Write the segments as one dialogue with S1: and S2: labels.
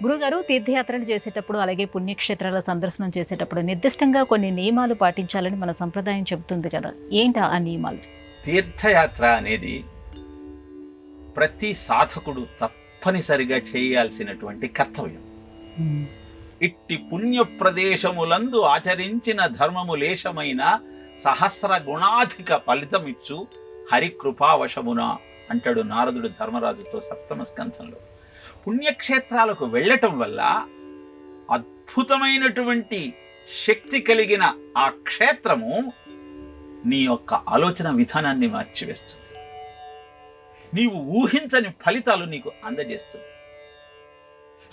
S1: గురుగారు, తీర్థయాత్రలు చేసేటప్పుడు అలాగే పుణ్యక్షేత్రాల సందర్శనం చేసేటప్పుడు నిర్దిష్టంగా కొన్ని నియమాలు పాటించాలని మన సంప్రదాయం చెబుతుంది కదా, ఏంటి ఆ నియమాలు?
S2: తీర్థయాత్ర అనేది ప్రతి సాధకుడు తప్పనిసరిగా చేయాల్సినటువంటి కర్తవ్యం. ఇట్టి పుణ్య ప్రదేశములందు ఆచరించిన ధర్మము లేశమైన సహస్ర గుణాధిక ఫలితమిచ్చు హరికృపావశమున అంటాడు నారదుడు ధర్మరాజుతో సప్తమ స్కంధంలో. పుణ్యక్షేత్రాలకు వెళ్ళటం వల్ల అద్భుతమైనటువంటి శక్తి కలిగిన ఆ క్షేత్రము నీ యొక్క ఆలోచన విధానాన్ని మార్చివేస్తుంది. నీవు ఊహించని ఫలితాలు నీకు అందజేస్తుంది.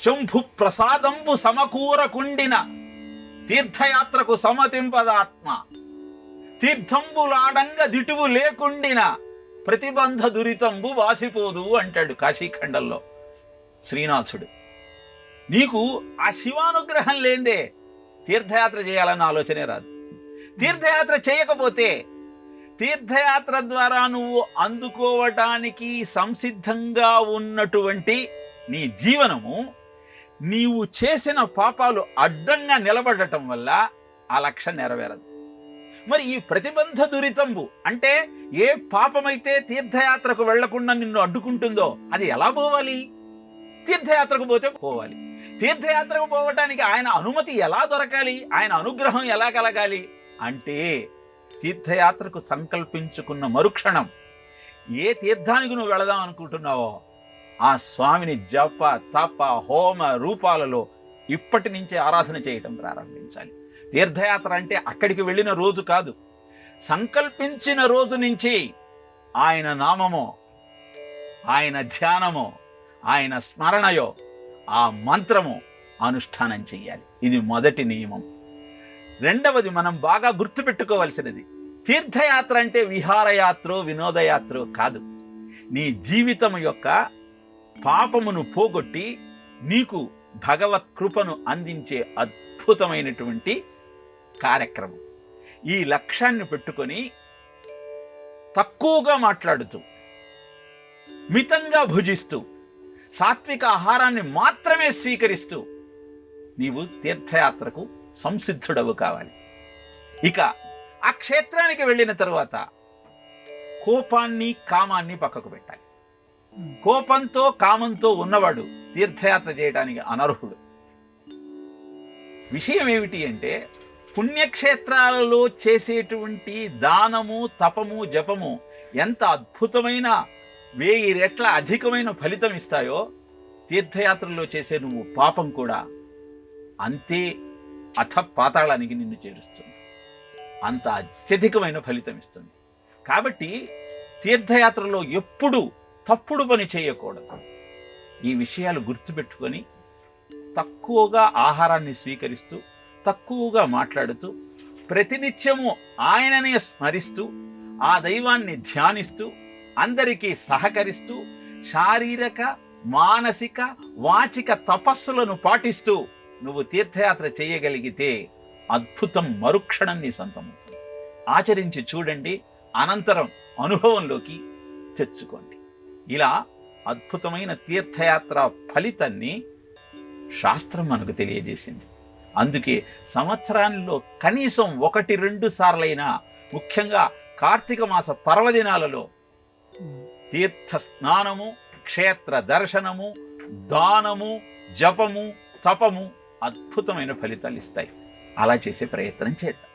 S2: శంభు ప్రసాదంబు సమకూరకుండిన తీర్థయాత్రకు సమతింపదాత్మ, తీర్థంబులాడంగ దిటువు లేకుండిన ప్రతిబంధ దురితంబు వాసిపోదు అంటాడు కాశీఖండంలో శ్రీనాథుడు. నీకు ఆ శివానుగ్రహం లేందే తీర్థయాత్ర చేయాలన్న ఆలోచనే రాదు. తీర్థయాత్ర చేయకపోతే తీర్థయాత్ర ద్వారా నువ్వు అందుకోవటానికి సంసిద్ధంగా ఉన్నటువంటి నీ జీవనము నీవు చేసిన పాపాలు అడ్డంగా నిలబడటం వల్ల ఆ లక్ష్యం నెరవేరదు. మరి ఈ ప్రతిబంధ దురితంబు అంటే ఏ పాపమైతే తీర్థయాత్రకు వెళ్లకుండా నిన్ను అడ్డుకుంటుందో అది ఎలా పోవాలి? తీర్థయాత్రకు పోతే పోవాలి. తీర్థయాత్రకు పోవటానికి ఆయన అనుమతి ఎలా దొరకాలి? ఆయన అనుగ్రహం ఎలా కలగాలి? అంటే తీర్థయాత్రకు సంకల్పించుకున్న మరుక్షణం ఏ తీర్థానికి నువ్వు వెళదాం అనుకుంటున్నావో ఆ స్వామిని జప తప హోమ రూపాలలో ఇప్పటి నుంచే ఆరాధన చేయటం ప్రారంభించాలి. తీర్థయాత్ర అంటే అక్కడికి వెళ్ళిన రోజు కాదు, సంకల్పించిన రోజు నుంచి ఆయన నామమో, ఆయన ధ్యానమో, ఆయన స్మరణయో, ఆ మంత్రము అనుష్ఠానం చెయ్యాలి. ఇది మొదటి నియమం. రెండవది మనం బాగా గుర్తుపెట్టుకోవలసినది, తీర్థయాత్ర అంటే విహారయాత్ర వినోదయాత్ర కాదు. నీ జీవితం యొక్క పాపమును పోగొట్టి నీకు భగవత్ కృపను అందించే అద్భుతమైనటువంటి కార్యక్రమం. ఈ లక్ష్యాన్ని పెట్టుకొని తక్కువగా మాట్లాడుతూ, మితంగా భుజిస్తూ, సాత్విక ఆహారాన్ని మాత్రమే స్వీకరిస్తూ నీవు తీర్థయాత్రకు సంసిద్ధుడవు కావాలి. ఇక ఆ క్షేత్రానికి వెళ్ళిన తరువాత కోపాన్ని కామాన్ని పక్కకు పెట్టాలి. కోపంతో కామంతో ఉన్నవాడు తీర్థయాత్ర చేయడానికి అనర్హుడు. విషయం ఏమిటి అంటే పుణ్యక్షేత్రాలలో చేసేటువంటి దానము తపము జపము ఎంత అద్భుతమైన 1000 రెట్ల అధికమైన ఫలితం ఇస్తాయో, తీర్థయాత్రలో చేసే నువ్వు పాపం కూడా అంతే అథ పాతాళానికి నిన్ను చేరుస్తుంది. అంత అత్యధికమైన ఫలితం ఇస్తుంది. కాబట్టి తీర్థయాత్రలో ఎప్పుడూ తప్పుడు పని చేయకూడదు. ఈ విషయాలు గుర్తుపెట్టుకొని తక్కువగా ఆహారాన్ని స్వీకరిస్తూ, తక్కువగా మాట్లాడుతూ, ప్రతినిత్యము ఆయననే స్మరిస్తూ, ఆ దైవాన్ని ధ్యానిస్తూ, అందరికీ సహకరిస్తూ, శారీరక మానసిక వాచిక తపస్సులను పాటిస్తూ నువ్వు తీర్థయాత్ర చేయగలిగితే అద్భుతం మరుక్షణం నీ సొంతమవుతుంది. ఆచరించి చూడండి, అనంతరం అనుభవంలోకి తెచ్చుకోండి. ఇలా అద్భుతమైన తీర్థయాత్ర ఫలితాన్ని శాస్త్రం మనకు తెలియజేసింది. అందుకే సంవత్సరాల్లో కనీసం 1-2 సార్లైనా, ముఖ్యంగా కార్తీక మాస పర్వదినాలలో తీర్థ స్నానము, క్షేత్ర దర్శనము, దానము, జపము, తపము అద్భుతమైన ఫలితాలు ఇస్తాయి. అలా చేసే ప్రయత్నం చేద్దాం.